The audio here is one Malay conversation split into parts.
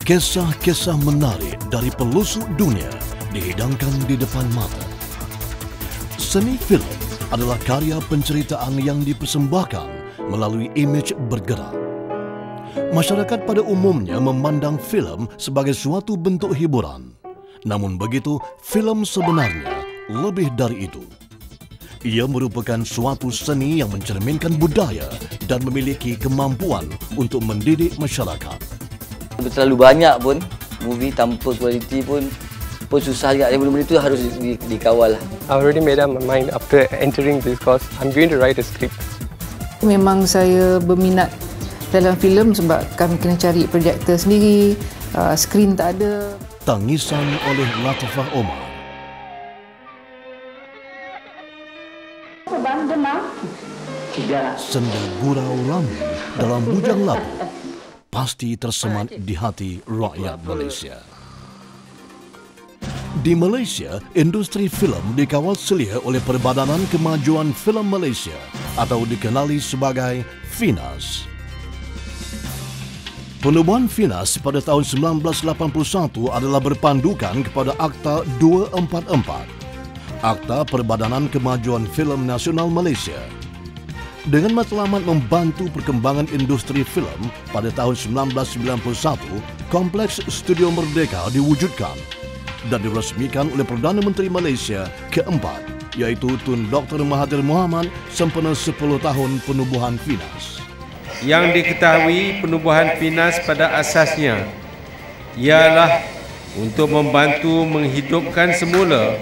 Kisah-kisah menarik dari pelosok dunia dihidangkan di depan mata. Seni filem adalah karya penceritaan yang dipersembahkan melalui imej bergerak. Masyarakat pada umumnya memandang filem sebagai suatu bentuk hiburan. Namun begitu, filem sebenarnya lebih dari itu. Ia merupakan suatu seni yang mencerminkan budaya dan memiliki kemampuan untuk mendidik masyarakat. Terlalu banyak pun, movie tanpa kualiti pun susah juga. Benda-benda itu harus dikawal. I already made up my mind after entering this course. I'm going to write a script. Memang saya berminat dalam filem sebab kami kena cari projektor sendiri, skrin tak ada. Tangisan oleh Latifah Omar. Senda gurau ramai dalam bujang labu pasti tersemat di hati rakyat Malaysia. Di Malaysia, industri filem dikawal selia oleh Perbadanan Kemajuan Filem Malaysia atau dikenali sebagai FINAS. Penubuhan FINAS pada tahun 1981 adalah berpandukan kepada Akta 244, Akta Perbadanan Kemajuan Filem Nasional Malaysia. Dengan matlamat membantu perkembangan industri filem, pada tahun 1991, Kompleks Studio Merdeka diwujudkan dan diresmikan oleh Perdana Menteri Malaysia keempat, iaitu Tun Dr. Mahathir Mohamad sempena 10 tahun penubuhan FINAS. Yang diketahui penubuhan FINAS pada asasnya ialah untuk membantu menghidupkan semula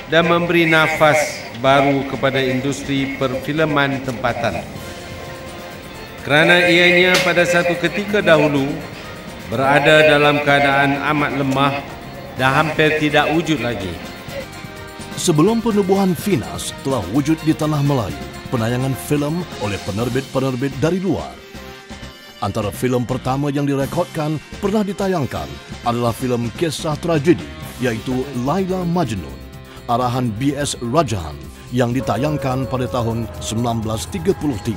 dan memberi nafas baru kepada industri perfilman tempatan. Kerana ianya pada satu ketika dahulu berada dalam keadaan amat lemah dan hampir tidak wujud lagi. Sebelum penubuhan FINAS telah wujud di tanah Melayu penayangan filem oleh penerbit-penerbit dari luar. Antara filem pertama yang direkodkan pernah ditayangkan adalah filem kisah tragedi, iaitu Laila Majnun, arahan B.S. Rajahan, yang ditayangkan pada tahun 1933.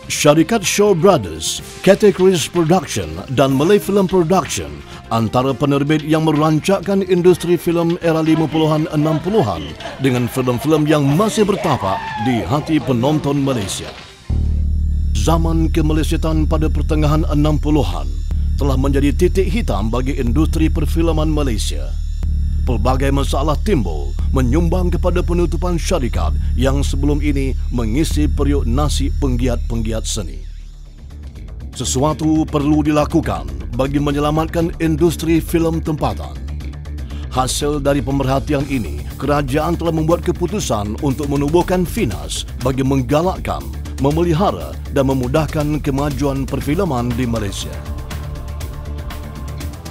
Syarikat Shaw Brothers, Categories Production dan Malay Film Production antara penerbit yang merancakkan industri filem era 50-an 60-an dengan filem-filem yang masih bertapak di hati penonton Malaysia. Zaman kemelesetan pada pertengahan 60-an telah menjadi titik hitam bagi industri perfilman Malaysia. Pelbagai masalah timbul menyumbang kepada penutupan syarikat yang sebelum ini mengisi periuk nasi penggiat-penggiat seni. Sesuatu perlu dilakukan bagi menyelamatkan industri filem tempatan. Hasil dari pemerhatian ini, kerajaan telah membuat keputusan untuk menubuhkan FINAS bagi menggalakkan, memelihara dan memudahkan kemajuan perfilman di Malaysia.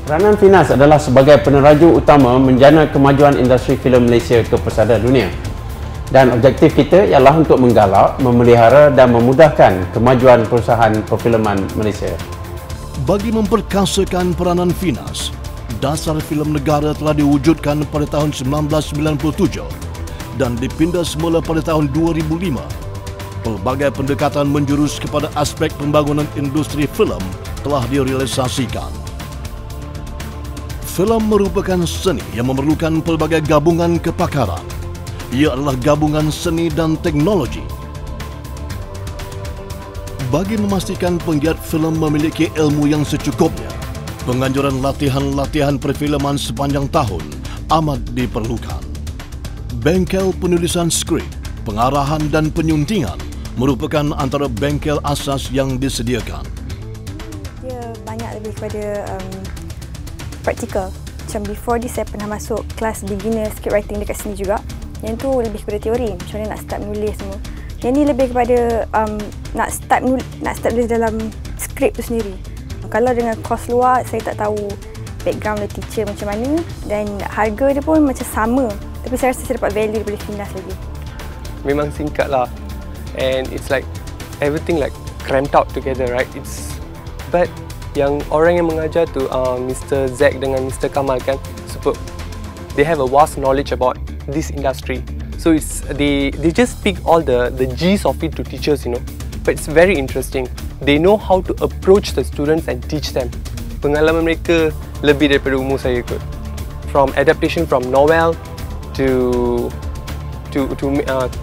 Peranan FINAS adalah sebagai peneraju utama menjana kemajuan industri filem Malaysia ke pesada dunia. Dan objektif kita ialah untuk menggalak, memelihara dan memudahkan kemajuan perusahaan perfilman Malaysia. Bagi memperkasakan peranan FINAS, dasar filem negara telah diwujudkan pada tahun 1997 dan dipindah semula pada tahun 2005. Pelbagai pendekatan menjurus kepada aspek pembangunan industri filem telah direalisasikan. Filem merupakan seni yang memerlukan pelbagai gabungan kepakaran. Ia adalah gabungan seni dan teknologi. Bagi memastikan penggiat filem memiliki ilmu yang secukupnya, penganjuran latihan-latihan perfilman sepanjang tahun amat diperlukan. Bengkel penulisan skrip, pengarahan dan penyuntingan merupakan antara bengkel asas yang disediakan. Dia banyak lebih kepada praktikal. Macam before this saya pernah masuk kelas beginner script writing dekat sini juga. Yang tu lebih kepada teori, macam mana nak start menulis semua. Yang ni lebih kepada nak start tulis dalam skrip tu sendiri. Kalau dengan kos luar, saya tak tahu background the teacher macam mana dan harga dia pun macam sama. Tapi saya rasa saya dapat value daripada FINAS lagi. Memang singkat lah. And it's like everything like cramped out together, right? But yang orang yang mengajar tu Mr. Zack dengan Mr. Kamal kan, superb. They have a vast knowledge about this industry. So they just speak all the G's of it to teachers, you know. But it's very interesting. They know how to approach the students and teach them. Pengalaman mereka lebih daripada umur saya kot. From adaptation from novel to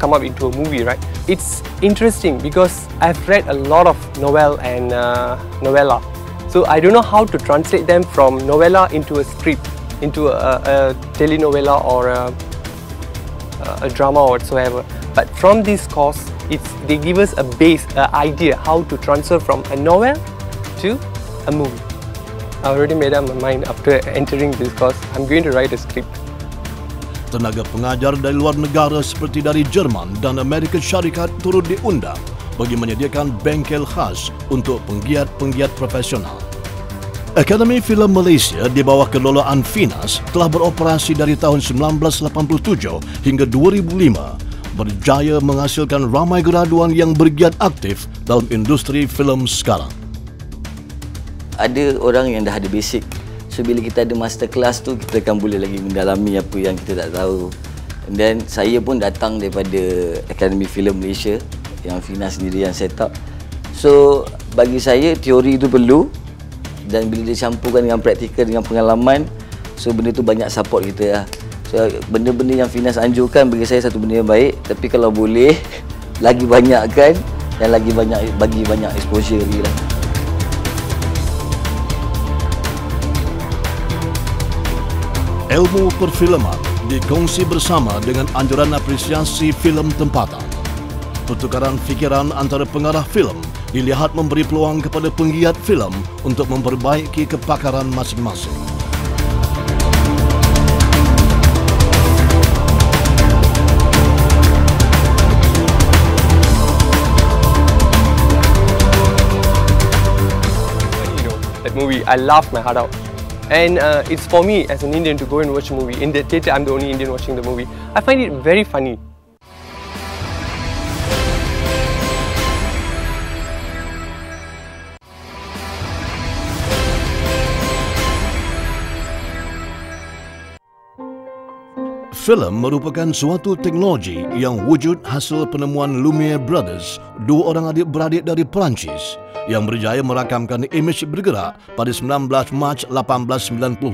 come up into a movie, right? It's interesting because I've read a lot of novel and novella. So I don't know how to translate them from novella into a script, into a telenovela or a drama or whatsoever. But from this course, they give us a base, an idea how to transfer from a novel to a movie. I already made up my mind after entering this course. I'm going to write a script. Tenaga pengajar dari luar negara seperti dari Jerman dan Amerika Syarikat turut diundang bagi menyediakan bengkel khas untuk penggiat-penggiat profesional. Akademi Filem Malaysia di bawah kelolaan Finas telah beroperasi dari tahun 1987 hingga 2005, berjaya menghasilkan ramai graduan yang bergiat aktif dalam industri filem sekarang. Ada orang yang dah ada basic. So bila kita ada master class tu, kita akan boleh lagi mendalami apa yang kita tak tahu. And then saya pun datang daripada Akademi Filem Malaysia yang Fina sendiri yang set up. So bagi saya teori itu perlu, dan bila dicampurkan dengan praktikal, dengan pengalaman, so benda tu banyak support kita lah. So benda-benda yang Finas anjurkan bagi saya satu benda yang baik, tapi kalau boleh lagi banyakkan dan lagi banyak, bagi banyak exposure lagi lah. Ilmu perfilman dikongsi bersama dengan anjuran apresiasi filem tempatan. Pertukaran fikiran antara pengarah filem dilihat memberi peluang kepada penggiat filem untuk memperbaiki kepakaran masing-masing. That movie, I laughed my heart out. And it's for me as an Indian to go and watch a movie. In the theatre, I'm the only Indian watching the movie. I find it very funny. Filem merupakan suatu teknologi yang wujud hasil penemuan Lumiere Brothers, dua orang adik-beradik dari Perancis yang berjaya merakamkan imej bergerak pada 19 Mac 1895.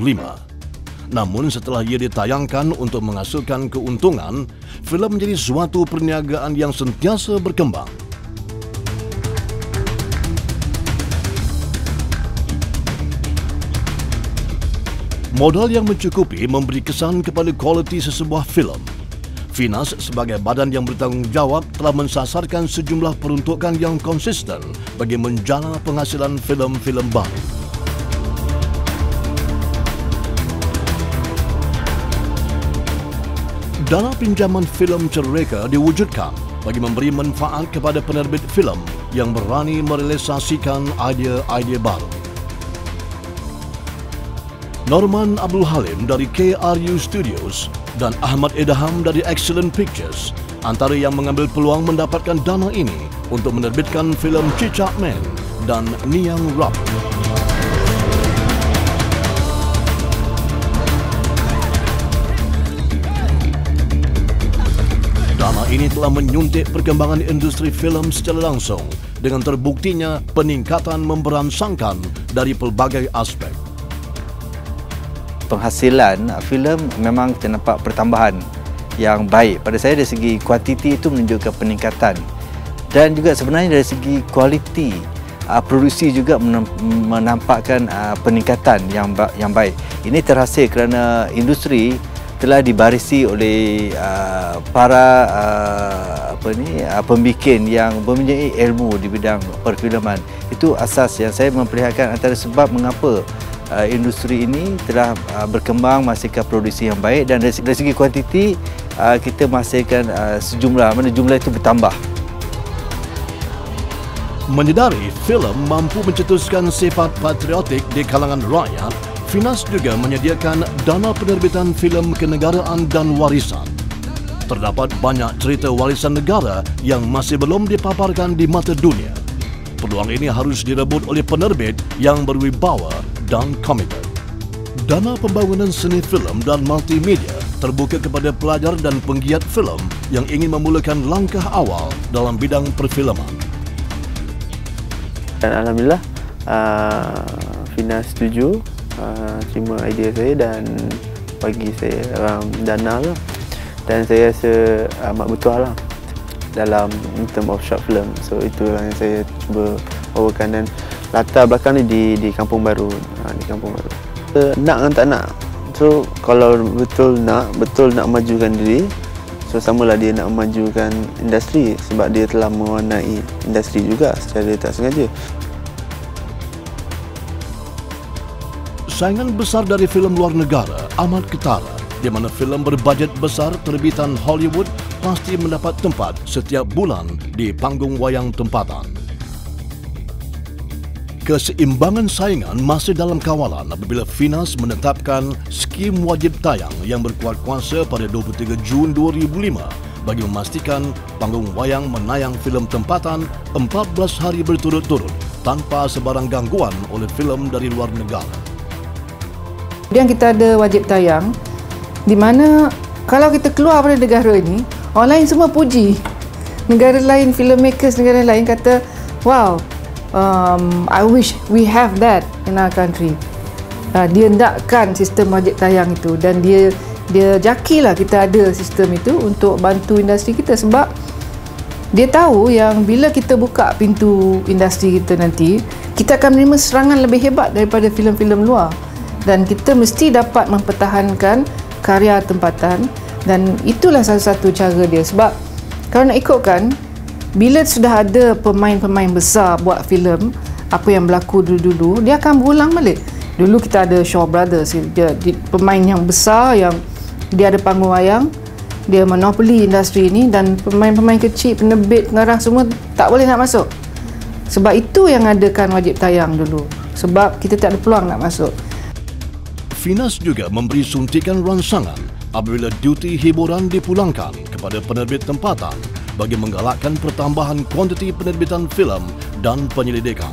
Namun setelah ia ditayangkan untuk menghasilkan keuntungan, filem menjadi suatu perniagaan yang sentiasa berkembang. Modal yang mencukupi memberi kesan kepada kualiti sesebuah filem. Finas sebagai badan yang bertanggungjawab telah mensasarkan sejumlah peruntukan yang konsisten bagi menjana penghasilan filem-filem baru. Dana pinjaman filem Cereka diwujudkan bagi memberi manfaat kepada penerbit filem yang berani merealisasikan idea-idea baru. Norman Abdul Halim dari KRU Studios dan Ahmad Edham dari Excellent Pictures antara yang mengambil peluang mendapatkan dana ini untuk menerbitkan filem Cicak Man dan Niang Rap. Dana ini telah menyuntik perkembangan industri filem secara langsung dengan terbuktinya peningkatan memberansangkan dari pelbagai aspek. Penghasilan filem memang kita nampak pertambahan yang baik. Pada saya dari segi kuantiti itu menunjukkan peningkatan, dan juga sebenarnya dari segi kualiti produksi juga menampakkan peningkatan yang baik. Ini terhasil kerana industri telah dibarisi oleh para pembikin yang mempunyai ilmu di bidang perfilman. Itu asas yang saya memperlihatkan antara sebab mengapa industri ini telah berkembang, menghasilkan produksi yang baik, dan dari segi kuantiti kita menghasilkan sejumlah, mana jumlah itu bertambah. Menyedari filem mampu mencetuskan sifat patriotik di kalangan rakyat, Finas juga menyediakan dana penerbitan filem kenegaraan dan warisan. Terdapat banyak cerita warisan negara yang masih belum dipaparkan di mata dunia. Peluang ini harus direbut oleh penerbit yang berwibawa dan komited. Dana pembangunan seni filem dan multimedia terbuka kepada pelajar dan penggiat filem yang ingin memulakan langkah awal dalam bidang perfilman. Dan alhamdulillah, Finas setuju terima idea saya dan bagi saya dana lah. Dan saya rasa amat betul lah dalam in term of short film. So itulah yang saya cuba bawakan, dan latar belakang ni di Kampung Baru. Di Kampung Baru. Nak dan tak nak. So kalau betul nak majukan diri, so samalah dia nak memajukan industri sebab dia telah mewarnai industri juga secara tak sengaja. Saingan besar dari filem luar negara amat ketara, di mana filem berbajet besar terbitan Hollywood pasti mendapat tempat setiap bulan di panggung wayang tempatan. Keseimbangan saingan masih dalam kawalan apabila Finas menetapkan skim wajib tayang yang berkuat kuasa pada 23 Jun 2005 bagi memastikan panggung wayang menayang filem tempatan 14 hari berturut-turut tanpa sebarang gangguan oleh filem dari luar negara. Kemudian kita ada wajib tayang, di mana kalau kita keluar pada negara ini, orang lain semua puji. Negara lain, filmmakers negara lain kata, wow, I wish we have that in our country. Dia hendakkan sistem wajib tayang itu, dan dia jakilah kita ada sistem itu untuk bantu industri kita, sebab dia tahu yang bila kita buka pintu industri kita nanti, kita akan menerima serangan lebih hebat daripada filem-filem luar. Dan kita mesti dapat mempertahankan karya tempatan, dan itulah salah satu cara dia. Sebab kalau nak ikutkan, bila sudah ada pemain-pemain besar buat filem, apa yang berlaku dulu-dulu, dia akan berulang balik. Dulu kita ada Shaw Brothers, dia pemain yang besar, yang dia ada panggung wayang, dia monopoli industri ini, dan pemain-pemain kecil, penerbit, pengarah semua tak boleh nak masuk. Sebab itu yang adakan wajib tayang dulu, sebab kita tak ada peluang nak masuk. Finas juga memberi suntikan rangsangan apabila duti hiburan dipulangkan kepada penerbit tempatan bagi menggalakkan pertambahan kuantiti penerbitan filem dan penyelidikan.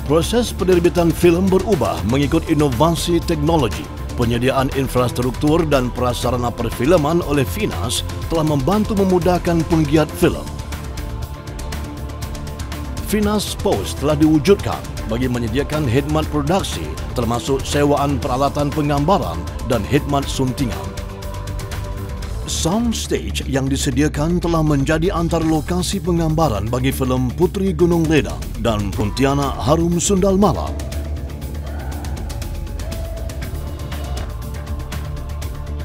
Proses penerbitan filem berubah mengikut inovasi teknologi. Penyediaan infrastruktur dan prasarana perfilman oleh Finas telah membantu memudahkan penggiat filem. Finas Post telah diwujudkan bagi menyediakan khidmat produksi termasuk sewaan peralatan penggambaran dan khidmat suntingan. Soundstage yang disediakan telah menjadi antara lokasi penggambaran bagi filem Putri Gunung Ledang dan Pontianak Harum Sundal Malam.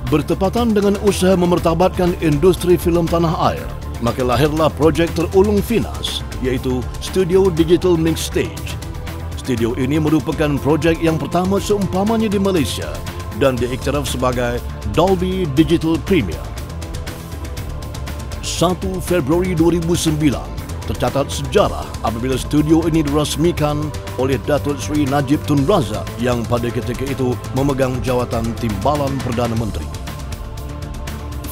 Bertepatan dengan usaha memertabatkan industri filem tanah air, maka lahirlah projek terulung Finas, iaitu Studio Digital Mix Stage. Studio ini merupakan projek yang pertama seumpamanya di Malaysia dan diiktiraf sebagai Dolby Digital Premier. 1 Februari 2009 tercatat sejarah apabila studio ini dirasmikan oleh Datuk Seri Najib Tun Razak yang pada ketika itu memegang jawatan Timbalan Perdana Menteri.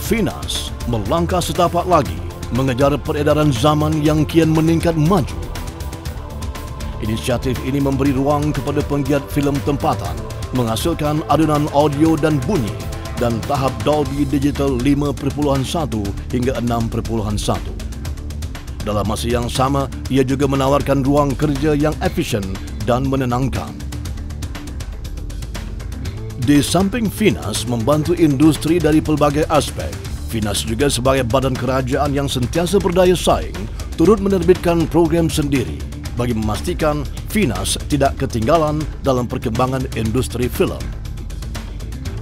Finas melangkah setapak lagi mengejar peredaran zaman yang kian meningkat maju. Inisiatif ini memberi ruang kepada penggiat filem tempatan menghasilkan adunan audio dan bunyi dan tahap Dolby Digital 5.1 hingga 6.1. Dalam masa yang sama, ia juga menawarkan ruang kerja yang efisien dan menenangkan. Di samping Finas membantu industri dari pelbagai aspek, Finas juga sebagai badan kerajaan yang sentiasa berdaya saing, turut menerbitkan program sendiri bagi memastikan Finas tidak ketinggalan dalam perkembangan industri filem.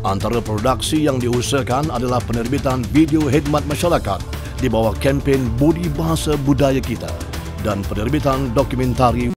Antara produksi yang diusahakan adalah penerbitan video khidmat masyarakat di bawah kempen Budi Bahasa Budaya Kita dan penerbitan dokumentari